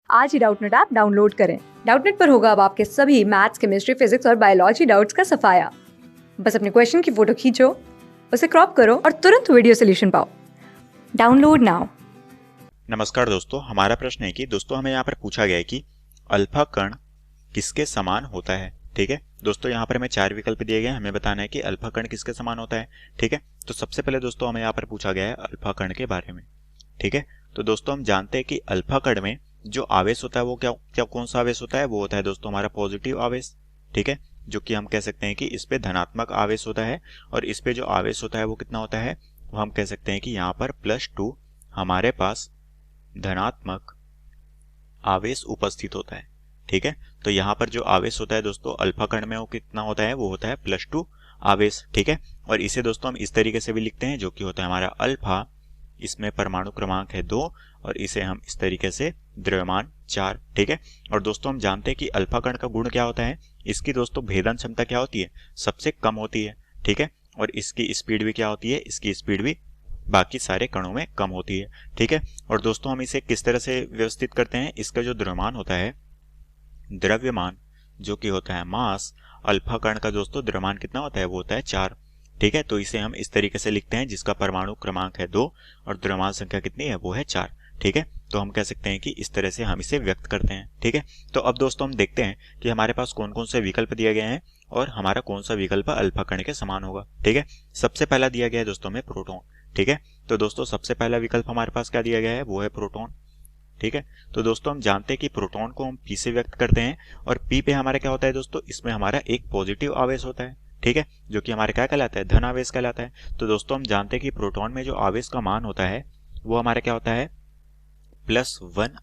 आज ही Doubtnut app download करें। Doubtnut पर होगा अब आपके सभी मैथ्स, केमिस्ट्री, फिजिक्स और बायोलॉजी डाउट्स का सफाया। बस अपने क्वेश्चन की फोटो खींचो, उसे क्रॉप करो और तुरंत वीडियो सोल्यूशन पाओ। Download now. नमस्कार दोस्तों, हमारा प्रश्न है कि दोस्तों हमें यहाँ पर पूछा गया है कि अल्फा कण किसके समान होता है। ठीक है दोस्तों, यहाँ पर हमें 4 विकल्प दिए गए हैं, हमें बताना है कि अल्फा कण किसके समान होता है। ठीक है, तो सबसे पहले दोस्तों हमें यहाँ पर पूछा गया है अल्फा कण के बारे में। ठीक है, तो दोस्तों हम जानते हैं कि अल्फा कण में जो आवेश होता है वो क्या क्या कौन सा आवेश होता है, वो होता है दोस्तों हमारा पॉजिटिव आवेश। ठीक है, जो कि हम कह सकते हैं कि इस पे धनात्मक आवेश होता है और इस पे जो आवेश होता है वो कितना होता है, वो हम कह सकते हैं कि यहाँ पर +2 हमारे पास धनात्मक आवेश उपस्थित होता है। ठीक है, तो यहाँ पर जो आवेश होता है दोस्तों अल्फा कण में वो कितना होता है, वो होता है +2 आवेश। ठीक है, और इसे दोस्तों हम इस तरीके से भी लिखते हैं जो कि होता है हमारा अल्फा, इसमें परमाणु क्रमांक है 2 और इसे हम इस तरीके से द्रव्यमान 4। ठीक है, और दोस्तों हम जानते हैं कि अल्फा कण का गुण क्या होता है, इसकी दोस्तों भेदन क्षमता क्या होती है, सबसे कम होती है। ठीक है, और इसकी स्पीड भी क्या होती है, इसकी स्पीड भी बाकी सारे कणों में कम होती है। ठीक है, और दोस्तों हम इसे किस तरह से व्यवस्थित करते हैं, इसका जो द्रव्यमान होता है, द्रव्यमान जो कि होता है मास, अल्फा कण का दोस्तों द्रव्यमान कितना होता है, वो होता है 4। ठीक है, तो इसे हम इस तरीके से लिखते हैं जिसका परमाणु क्रमांक है 2 और द्रव्यमान संख्या कितनी है, वो है 4। ठीक है, तो हम कह सकते हैं कि इस तरह से हम इसे व्यक्त करते हैं। ठीक है, तो अब दोस्तों हम देखते हैं कि हमारे पास कौन कौन से विकल्प दिए गए हैं और हमारा कौन सा विकल्प अल्फा कण के समान होगा। ठीक है, सबसे पहला दिया गया है दोस्तों हमें प्रोटॉन। ठीक है, तो दोस्तों सबसे पहला विकल्प हमारे पास क्या दिया गया है, वो है प्रोटॉन। ठीक है, तो दोस्तों हम जानते हैं कि प्रोटॉन को हम पी से व्यक्त करते हैं और पी पे हमारा क्या होता है दोस्तों, इसमें हमारा एक पॉजिटिव आवेश होता है। ठीक है, जो कि हमारे क्या कहलाता है, धन आवेश कहलाता है। तो दोस्तों हम जानते हैं कि प्रोटॉन में जो आवेश का मान होता है वो हमारा क्या होता है, +1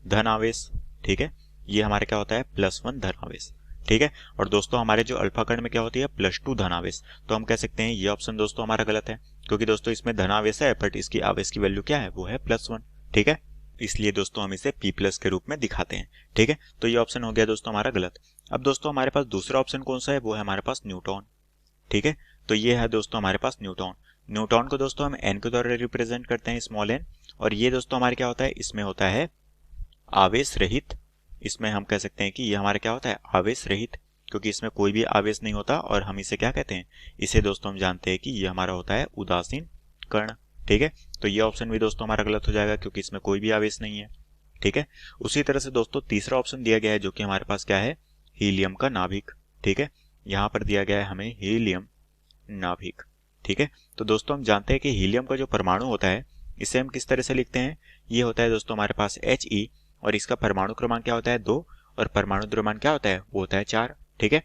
धन आवेश। ठीक है, ये हमारे क्या होता है, +1 धन आवेश। ठीक है, और दोस्तों हमारे जो अल्फा कण में क्या होती है, +2 धन आवेश। तो हम कह सकते हैं ये ऑप्शन दोस्तों हमारा गलत है, क्योंकि दोस्तों इसमें धन आवेश है बट इसकी आवेश की वैल्यू क्या है, वो है +1। ठीक है, इसलिए दोस्तों हम इसे P+ के रूप में दिखाते हैं। ठीक है, तो ये ऑप्शन हो गया दोस्तों हमारा गलत। अब दोस्तों हमारे पास दूसरा ऑप्शन कौन सा है, वो है हमारे पास न्यूट्रॉन। ठीक है, तो ये है दोस्तों हमारे पास न्यूट्रॉन। न्यूट्रॉन को दोस्तों हम n के द्वारा रिप्रेजेंट करते हैं, स्मॉल n, और ये दोस्तों हमारे क्या होता है, इसमें होता है आवेश रहित। इसमें हम कह सकते हैं कि ये हमारा क्या होता है, आवेश रहित, क्योंकि इसमें कोई भी आवेश नहीं होता और हम इसे क्या कहते हैं, इसे दोस्तों हम जानते हैं कि ये हमारा होता है उदासीन कण। ठीक है, तो ये ऑप्शन भी दोस्तों हमारा गलत हो जाएगा क्योंकि इसमें कोई भी आवेश नहीं है। ठीक है, उसी तरह से दोस्तों तीसरा ऑप्शन दिया गया है जो कि हमारे पास क्या है, हीलियम का नाभिक। ठीक है, यहाँ पर दिया गया है हमें हीलियम नाभिक। ठीक है, तो दोस्तों हम जानते हैं कि हीलियम का जो परमाणु होता है इसे हम किस तरह से लिखते हैं, ये होता है दोस्तों हमारे पास He और इसका परमाणु क्रमांक क्या होता है, 2 और परमाणु द्रव्यमान क्या होता है, वो होता है 4। ठीक है,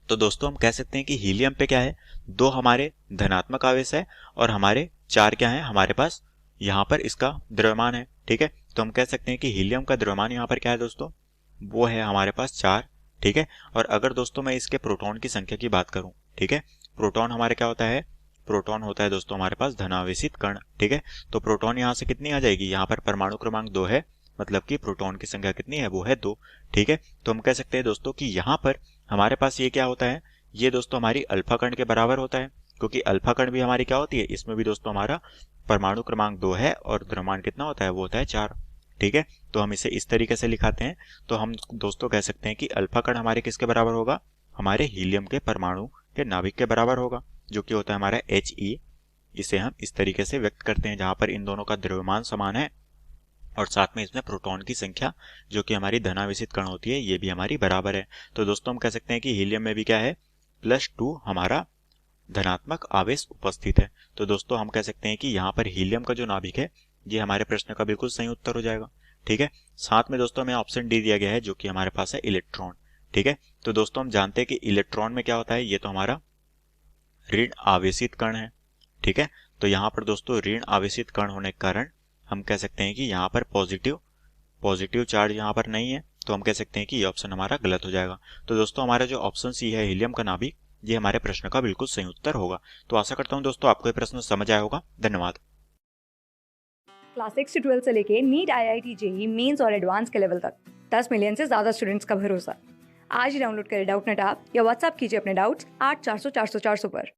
तो दोस्तों हम कह सकते हैं कि हीलियम पे क्या है, 2 हमारे धनात्मक आवेश है और हमारे 4 क्या है हमारे पास, यहाँ पर इसका द्रव्यमान है। ठीक है, तो हम कह सकते हैं कि हीलियम का द्रव्यमान यहाँ पर क्या है दोस्तों, वो है हमारे पास 4। ठीक है, और अगर दोस्तों मैं इसके प्रोटॉन की संख्या की बात करूं, ठीक है, प्रोटॉन हमारे क्या होता है, प्रोटॉन होता है दोस्तों हमारे पास धनावेशित कण। ठीक है, तो प्रोटॉन यहाँ से कितनी आ जाएगी, यहाँ पर परमाणु क्रमांक 2 है, मतलब कि प्रोटॉन की संख्या कितनी है, वो है 2। ठीक है, तो हम कह सकते हैं दोस्तों कि यहाँ पर हमारे पास ये क्या होता है, ये दोस्तों हमारी अल्फा कण के बराबर होता है, क्योंकि अल्फा कण भी हमारी क्या होती है, इसमें भी दोस्तों हमारा परमाणु क्रमांक 2 है और द्रव्यमान कितना होता है, वो होता है 4। ठीक है, तो हम इसे इस तरीके से लिखाते हैं। तो हम दोस्तों कह सकते हैं कि अल्फा कण हमारे किसके बराबर होगा, हमारे हीलियम के परमाणु के नाभिक के बराबर होगा, जो कि होता है हमारा He। इसे हम इस तरीके से व्यक्त करते हैं जहां पर इन दोनों का द्रव्यमान समान है और साथ में इसमें प्रोटॉन की संख्या जो कि हमारी धनावेशित कण होती है ये भी हमारी बराबर है। तो दोस्तों हम कह सकते हैं कि हीलियम में भी क्या है, +2 हमारा धनात्मक आवेश उपस्थित है। तो दोस्तों हम कह सकते हैं कि यहाँ पर हीलियम का जो नाभिक है ये हमारे प्रश्न का बिल्कुल सही उत्तर हो जाएगा। ठीक है, साथ में दोस्तों हमें ऑप्शन डी दिया गया है जो कि हमारे पास है इलेक्ट्रॉन। ठीक है, तो दोस्तों हम जानते हैं कि इलेक्ट्रॉन में क्या होता है, ये तो हमारा ऋण आवेशित कण है। ठीक है, तो यहाँ पर दोस्तों ऋण आवेशित कण होने के कारण हम कह सकते हैं कि यहाँ पर पॉजिटिव चार्ज यहाँ पर नहीं है, तो हम कह सकते हैं कि ये ऑप्शन हमारा गलत हो जाएगा। तो दोस्तों हमारा जो ऑप्शन सी है हीलियम का नाभिक, ये हमारे प्रश्न का बिल्कुल सही उत्तर होगा। तो आशा करता हूँ दोस्तों आपको ये प्रश्न समझ आया होगा। धन्यवाद। क्लास 6 से 12 से लेके नीट, IIT, JEE मेंस और एडवांस के लेवल तक 10 मिलियन से ज्यादा स्टूडेंट्स का भरोसा। आज ही डाउनलोड करें डाउटनेट ऐप या व्हाट्सएप कीजिए अपने डाउट्स 8400 400 400 पर।